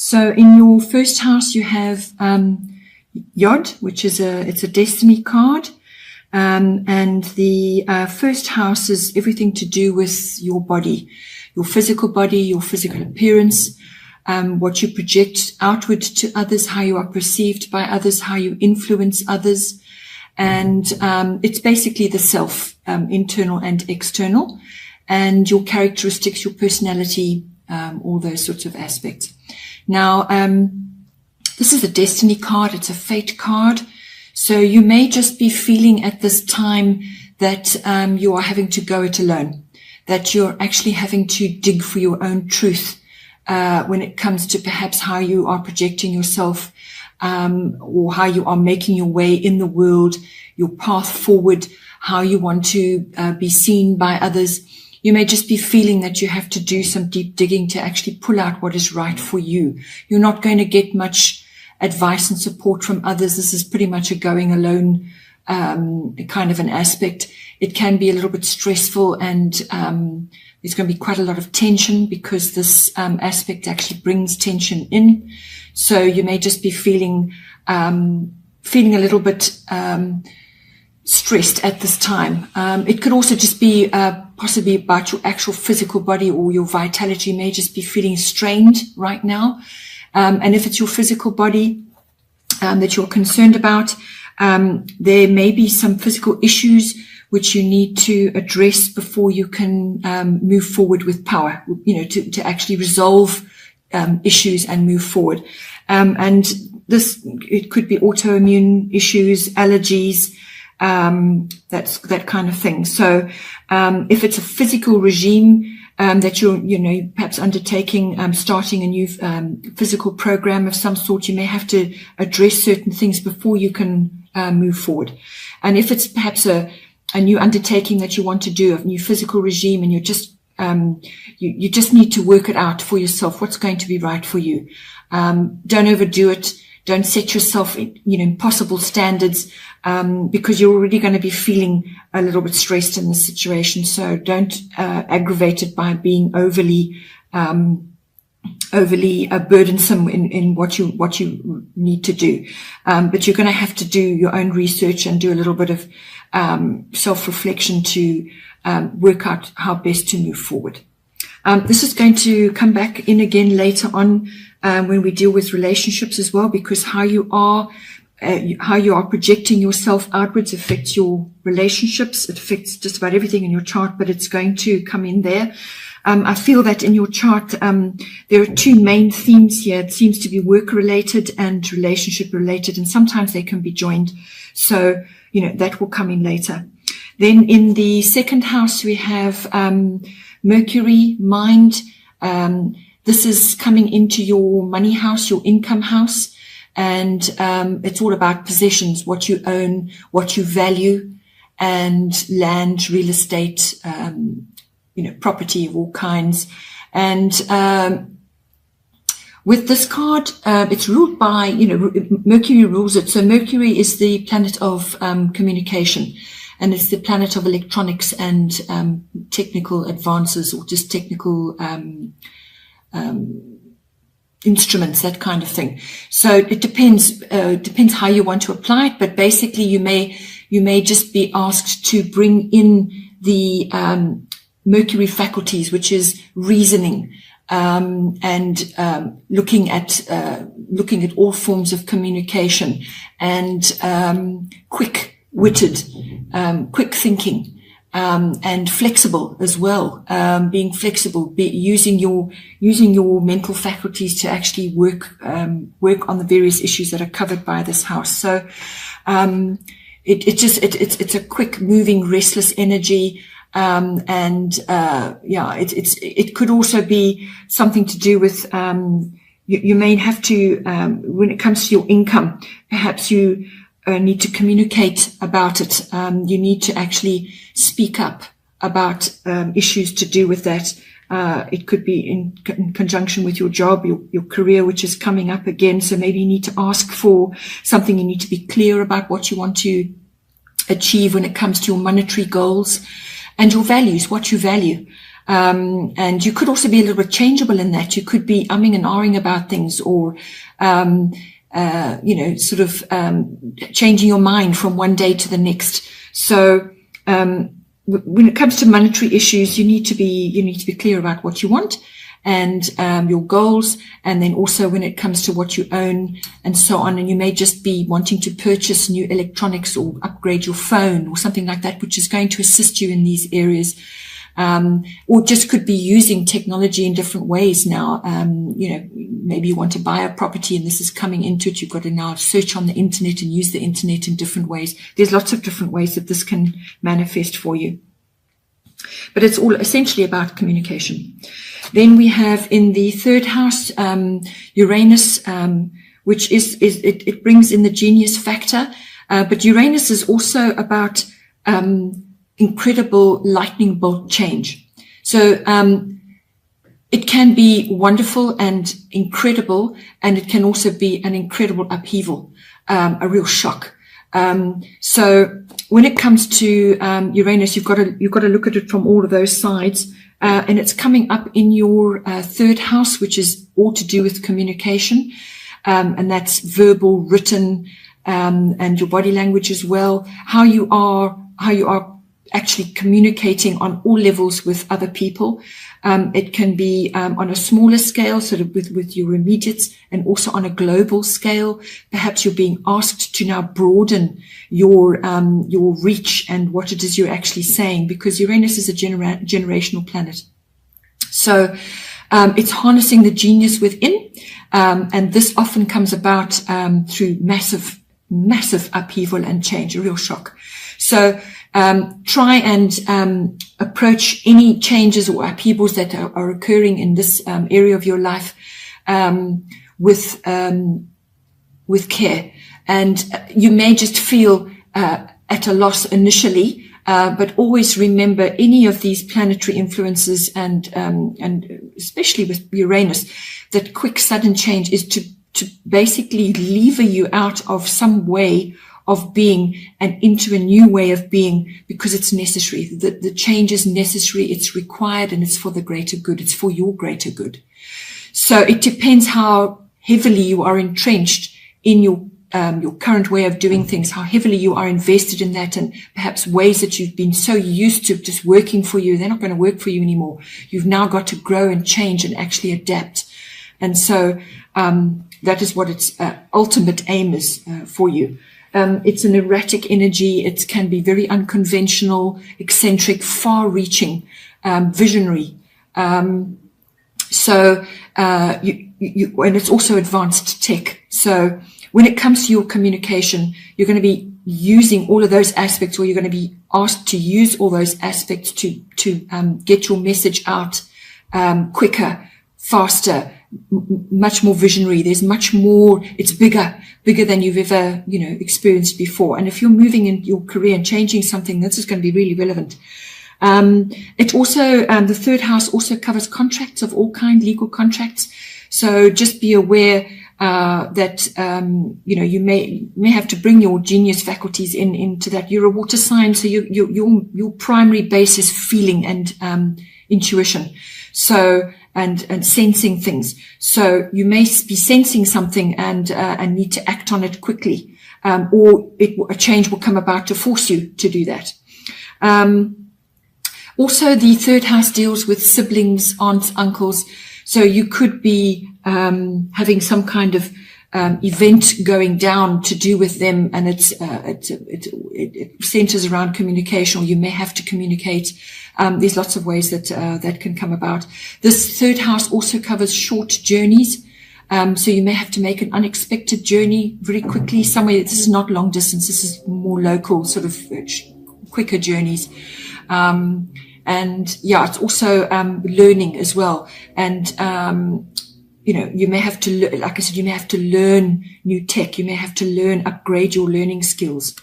So in your first house, you have Yod, which is it's a destiny card. And the first house is everything to do with your body, your physical appearance, what you project outward to others, how you are perceived by others, how you influence others. And it's basically the self, internal and external, and your characteristics, your personality, all those sorts of aspects. Now, this is a destiny card. It's a fate card. So you may just be feeling at this time that you are having to go it alone, that you're actually having to dig for your own truth when it comes to perhaps how you are projecting yourself, or how you are making your way in the world, your path forward, how you want to be seen by others. You may just be feeling that you have to do some deep digging to actually pull out what is right for you. You're not going to get much advice and support from others. This is pretty much a going alone kind of an aspect. It can be a little bit stressful, and there's going to be quite a lot of tension because this aspect actually brings tension in. So you may just be feeling a little bit stressed at this time. It could also just be possibly about your actual physical body, or your vitality may just be feeling strained right now. And if it's your physical body that you're concerned about, there may be some physical issues which you need to address before you can move forward with power, to actually resolve issues and move forward. And it could be autoimmune issues, allergies, that's that kind of thing. So if it's a physical regime that you're, perhaps undertaking, starting a new physical program of some sort, you may have to address certain things before you can move forward. And if it's perhaps a new undertaking that you want to do, a new physical regime, and you're just you just need to work it out for yourself, what's going to be right for you. Don't overdo it. Don't set yourself, impossible standards, because you're already going to be feeling a little bit stressed in the situation. So don't aggravate it by being overly burdensome in what you need to do. But you're going to have to do your own research and do a little bit of self-reflection to work out how best to move forward. This is going to come back in again later on when we deal with relationships as well, because how you are projecting yourself outwards affects your relationships. It affects just about everything in your chart, but it's going to come in there. I feel that in your chart, there are two main themes here. It seems to be work-related and relationship-related, and sometimes they can be joined. So, that will come in later. Then in the second house, we have Mercury, mind. This is coming into your money house, your income house. And it's all about possessions, what you own, what you value, and land, real estate, property of all kinds. And with this card, it's ruled by, Mercury rules it. So Mercury is the planet of communication, and it's the planet of electronics and technical advances, or just technical instruments, that kind of thing. So it depends how you want to apply it, but basically you may just be asked to bring in the Mercury faculties, which is reasoning, and looking at all forms of communication, and quick-witted, quick thinking, and flexible as well, being flexible, using your mental faculties to actually work on the various issues that are covered by this house. So it's a quick moving, restless energy. It could also be something to do with, you may have to, when it comes to your income, perhaps you need to communicate about it. You need to actually speak up about issues to do with that. It could be in conjunction with your job, your career, which is coming up again. So maybe you need to ask for something. You need to be clear about what you want to achieve when it comes to your monetary goals and your values, what you value. And you could also be a little bit changeable in that. You could be umming and ahhing about things, or, sort of changing your mind from one day to the next. So when it comes to monetary issues, you need to be clear about what you want and your goals, and then also when it comes to what you own and so on. And you may just be wanting to purchase new electronics or upgrade your phone or something like that, which is going to assist you in these areas. Or just could be using technology in different ways now. Maybe you want to buy a property and this is coming into it. You've got to now search on the internet and use the internet in different ways. There's lots of different ways that this can manifest for you. But it's all essentially about communication. Then we have in the third house, Uranus, which it brings in the genius factor. But Uranus is also about, incredible lightning bolt change. So, it can be wonderful and incredible, and it can also be an incredible upheaval, a real shock. So when it comes to Uranus, you've got to look at it from all of those sides, and it's coming up in your third house, which is all to do with communication, and that's verbal, written, and your body language as well. How you are actually communicating on all levels with other people. It can be on a smaller scale, sort of with your immediates, and also on a global scale. Perhaps you're being asked to now broaden your reach and what it is you're actually saying, because Uranus is a generational planet. So it's harnessing the genius within, and this often comes about through massive upheaval and change, a real shock. So try and approach any changes or upheavals that are occurring in this area of your life with care. And you may just feel at a loss initially, but always remember any of these planetary influences and especially with Uranus, that quick sudden change is to basically lever you out of some way of being and into a new way of being, because it's necessary. The change is necessary, it's required, and it's for the greater good. It's for your greater good. So it depends how heavily you are entrenched in your current way of doing things, how heavily you are invested in that, and perhaps ways that you've been so used to just working for you, they're not going to work for you anymore. You've now got to grow and change and actually adapt. And so that is what its ultimate aim is for you. It's an erratic energy. It can be very unconventional, eccentric, far-reaching, visionary. And it's also advanced tech. So when it comes to your communication, you're going to be using all of those aspects, or you're going to be asked to use all those aspects to get your message out quicker, faster, much more visionary. There's much more. It's bigger than you've ever, experienced before. And if you're moving in your career and changing something, this is going to be really relevant. It also, the third house also covers contracts of all kinds, legal contracts. So just be aware, that, you may have to bring your genius faculties into that. You're a water sign. So your primary base is feeling and, intuition. So, and sensing things. So you may be sensing something and need to act on it quickly. Or a change will come about to force you to do that. Also the third house deals with siblings, aunts, uncles. So you could be, having some kind of, event going down to do with them, and it centers around communication, or you may have to communicate. There's lots of ways that can come about. This third house also covers short journeys. So you may have to make an unexpected journey very quickly somewhere. This is not long distance. This is more local, sort of quicker journeys. And yeah, it's also, learning as well. And, you may have to, like I said, you may have to learn new tech. You may have to upgrade your learning skills.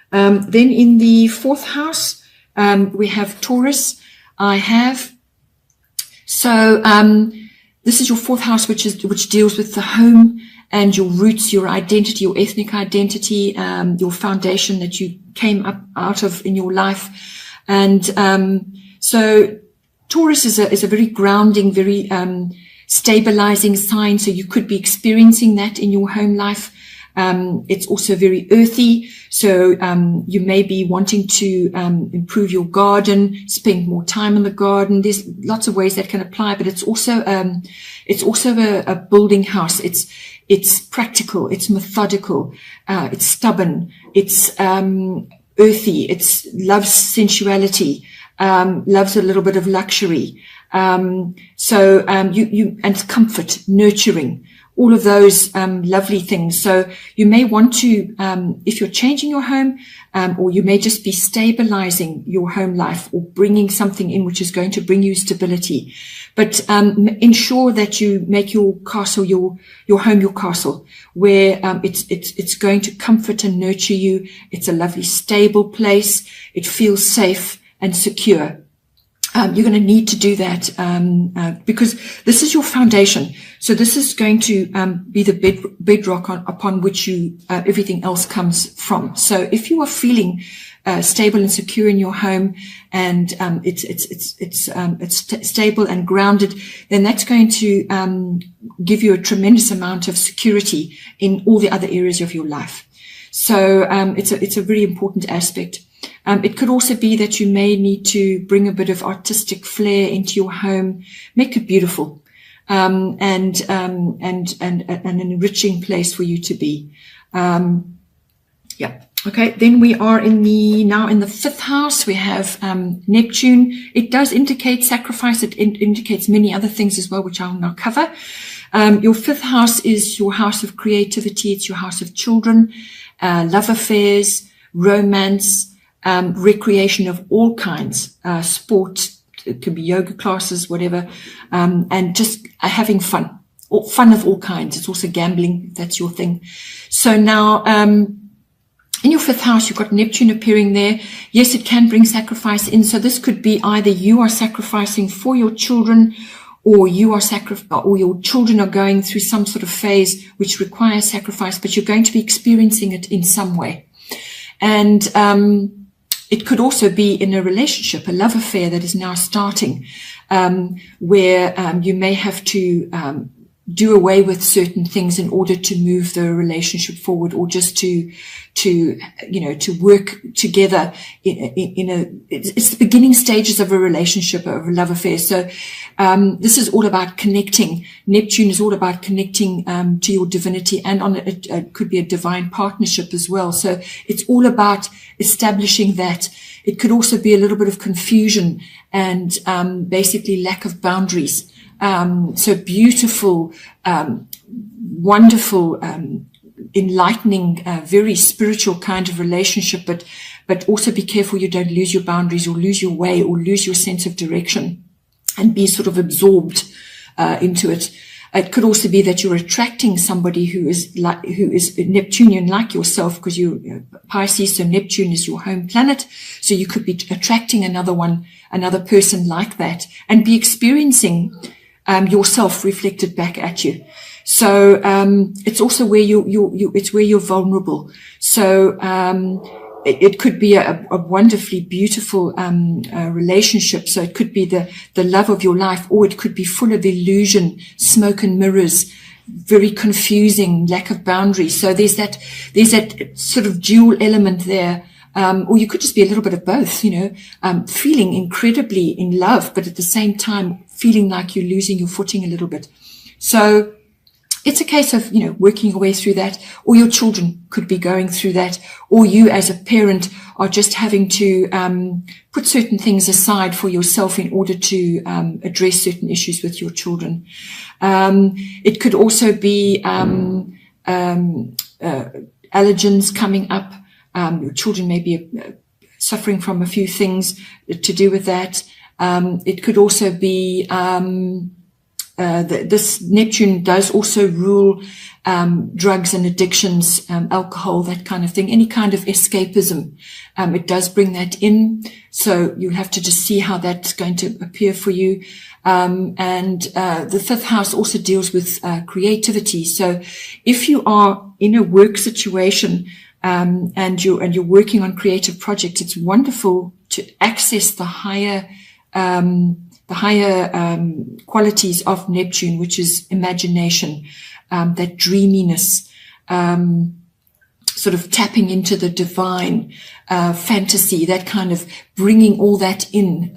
Then in the fourth house, we have Taurus. This is your fourth house, which deals with the home and your roots, your identity, your ethnic identity, your foundation that you came up out of in your life. And, so Taurus is a very grounding, very stabilizing sign. So you could be experiencing that in your home life. It's also very earthy. So you may be wanting to improve your garden, spend more time in the garden. There's lots of ways that can apply, but it's also a building house. It's practical, it's methodical, it's stubborn, it's earthy, it's loves sensuality, loves a little bit of luxury. And comfort, nurturing, all of those lovely things. So you may want to, if you're changing your home, or you may just be stabilizing your home life or bringing something in which is going to bring you stability. But ensure that you make your castle, your home, your castle, where it's going to comfort and nurture you. It's a lovely, stable place. It feels safe and secure. You're going to need to do that because this is your foundation. So this is going to be the bedrock upon which everything else comes from. So if you are feeling stable and secure in your home, and it's stable and grounded, then that's going to give you a tremendous amount of security in all the other areas of your life. So it's a very important aspect. It could also be that you may need to bring a bit of artistic flair into your home, make it beautiful, and an enriching place for you to be. Yeah. Okay. Then we are now in the 5th house. We have Neptune. It does indicate sacrifice. It indicates many other things as well, which I'll now cover. Your 5th house is your house of creativity. It's your house of children, love affairs, romance, recreation of all kinds, sport, it could be yoga classes, whatever, and just having fun, or fun of all kinds. It's also gambling, if that's your thing. So now, in your 5th house, you've got Neptune appearing there. Yes, it can bring sacrifice in. So this could be either you are sacrificing for your children, or your children are going through some sort of phase which requires sacrifice, but you're going to be experiencing it in some way. And it could also be in a relationship, a love affair that is now starting, where you may have to do away with certain things in order to move the relationship forward, or just to work together it's the beginning stages of a relationship, of a love affair. So this is all about connecting. Neptune is all about connecting to your divinity, and it could be a divine partnership as well. So it's all about establishing that. It could also be a little bit of confusion and basically lack of boundaries. So beautiful, wonderful, enlightening, very spiritual kind of relationship, but also be careful you don't lose your boundaries, or lose your way, or lose your sense of direction, and be sort of absorbed into it. It could also be that you're attracting somebody who is Neptunian like yourself, because you're Pisces, so Neptune is your home planet. So you could be attracting another person like that, and be experiencing yourself reflected back at you. So it's also where it's where you're vulnerable. So it could be a wonderfully beautiful relationship. So it could be the love of your life, or it could be full of illusion, smoke and mirrors, very confusing, lack of boundaries. So there's that sort of dual element there. Or you could just be a little bit of both, feeling incredibly in love, but at the same time feeling like you're losing your footing a little bit. So it's a case of, working your way through that, or your children could be going through that, or you as a parent are just having to put certain things aside for yourself in order to address certain issues with your children. It could also be allergens coming up. Your children may be suffering from a few things to do with that. It could also be this Neptune does also rule drugs and addictions, alcohol, that kind of thing, any kind of escapism. It does bring that in. So you have to just see how that's going to appear for you. And the 5th house also deals with creativity. So if you are in a work situation, and you're working on creative projects, it's wonderful to access the higher qualities of Neptune, which is imagination, that dreaminess, sort of tapping into the divine, fantasy, that kind of bringing all that in.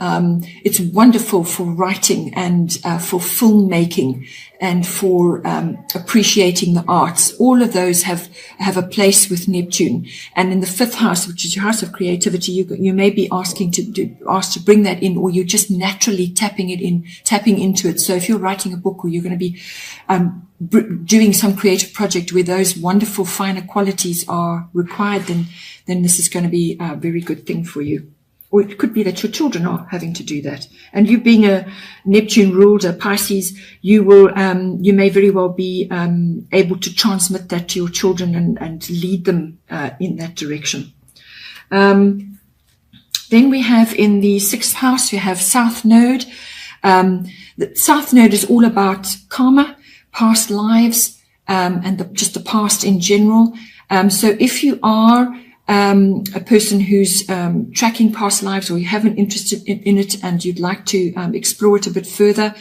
It's wonderful for writing and for filmmaking and for appreciating the arts. All of those have a place with Neptune. And in the 5th house, which is your house of creativity, you may be asked to bring that in, or you're just naturally tapping into it. So if you're writing a book, or you're going to be doing some creative project where those wonderful finer qualities are required, then this is going to be a very good thing for you. Or it could be that your children are having to do that. And you being a Neptune ruled, a Pisces, you may very well be able to transmit that to your children and lead them in that direction. Then we have in the 6th house, you have South Node. The South Node is all about karma, past lives, and just the past in general. So if you are a person who's tracking past lives, or you have an interest in it and you'd like to explore it a bit further,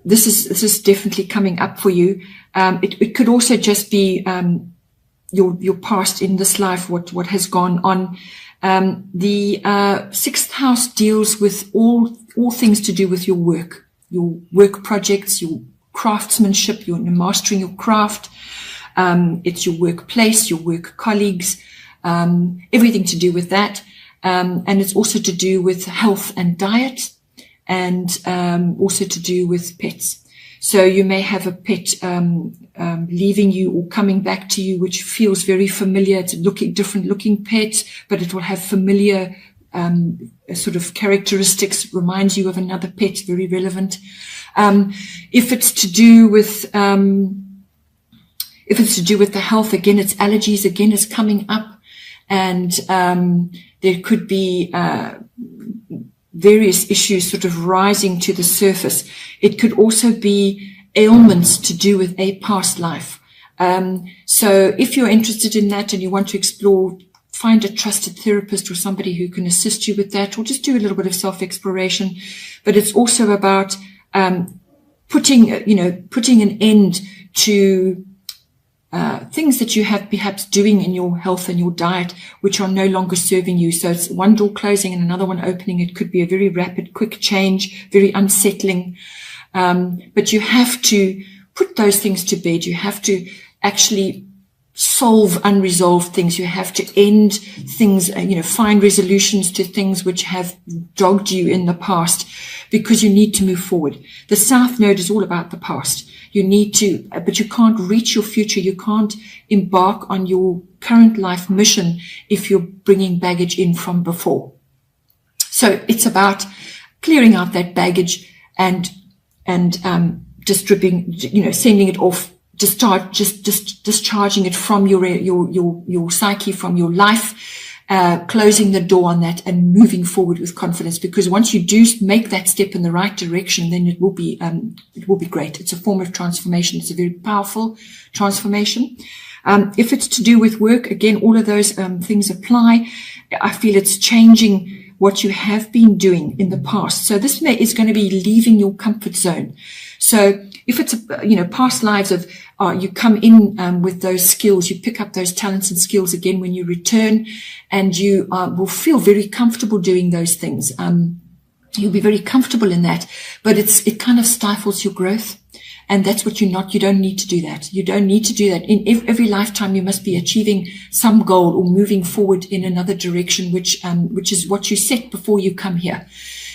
this is definitely coming up for you. It could also just be your past in this life, what has gone on. The 6th house deals with all things to do with your work projects, your craftsmanship, your mastering your craft. It's your workplace, your work colleagues, everything to do with that. And it's also to do with health and diet, and also to do with pets. So you may have a pet leaving you or coming back to you, which feels very familiar. It's a different looking pet, but it will have familiar sort of characteristics, reminds you of another pet, very relevant. If it's to do with the health, again, it's allergies, again, is coming up, and there could be various issues sort of rising to the surface. It could also be ailments to do with a past life. So if you're interested in that and you want to explore, find a trusted therapist or somebody who can assist you with that, or just do a little bit of self-exploration. But it's also about putting an end to things that you have perhaps doing in your health and your diet, which are no longer serving you. So it's one door closing and another one opening. It could be a very rapid, quick change, very unsettling. But you have to put those things to bed. You have to actually solve unresolved things. You have to end things, find resolutions to things which have dogged you in the past, because you need to move forward. The South Node is all about the past. You need to, but you can't reach your future. You can't embark on your current life mission if you're bringing baggage in from before. So it's about clearing out that baggage and distributing, sending it off, discharging it from your psyche, from your life, closing the door on that and moving forward with confidence. Because once you do make that step in the right direction, then it will be great. It's a form of transformation. It's a very powerful transformation. If it's to do with work, again, all of those things apply. I feel it's changing what you have been doing in the past. So this is going to be leaving your comfort zone. So if it's, past lives of, you come in with those skills, you pick up those talents and skills again when you return, and you will feel very comfortable doing those things. You'll be very comfortable in that, but it kind of stifles your growth. And that's what you don't need to do that. You don't need to do that. In every lifetime, you must be achieving some goal or moving forward in another direction, which is what you set before you come here.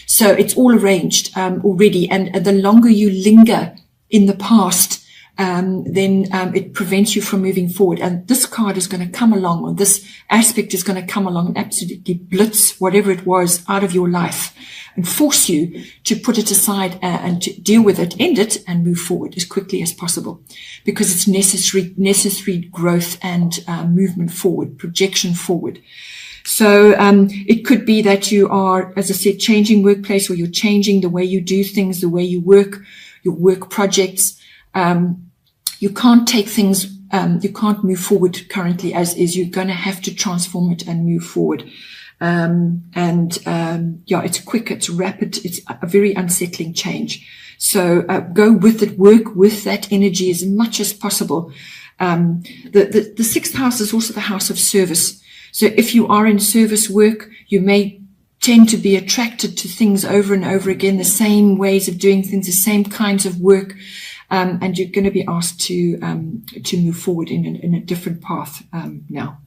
So it's all arranged already. And the longer you linger in the past, then it prevents you from moving forward. And this card is going to come along, or this aspect is going to come along and absolutely blitz whatever it was out of your life and force you to put it aside and to deal with it, end it, and move forward as quickly as possible, because it's necessary growth and movement forward, projection forward. So it could be that you are, as I said, changing workplace, or you're changing the way you do things, the way you work, your work projects. You can't take things, you can't move forward currently as is. You're going to have to transform it and move forward. Yeah, it's quick, it's rapid, it's a very unsettling change. So go with it, work with that energy as much as possible. The sixth house is also the house of service. So if you are in service work, you may tend to be attracted to things over and over again, the same ways of doing things, the same kinds of work, and you're going to be asked to move forward in a different path now.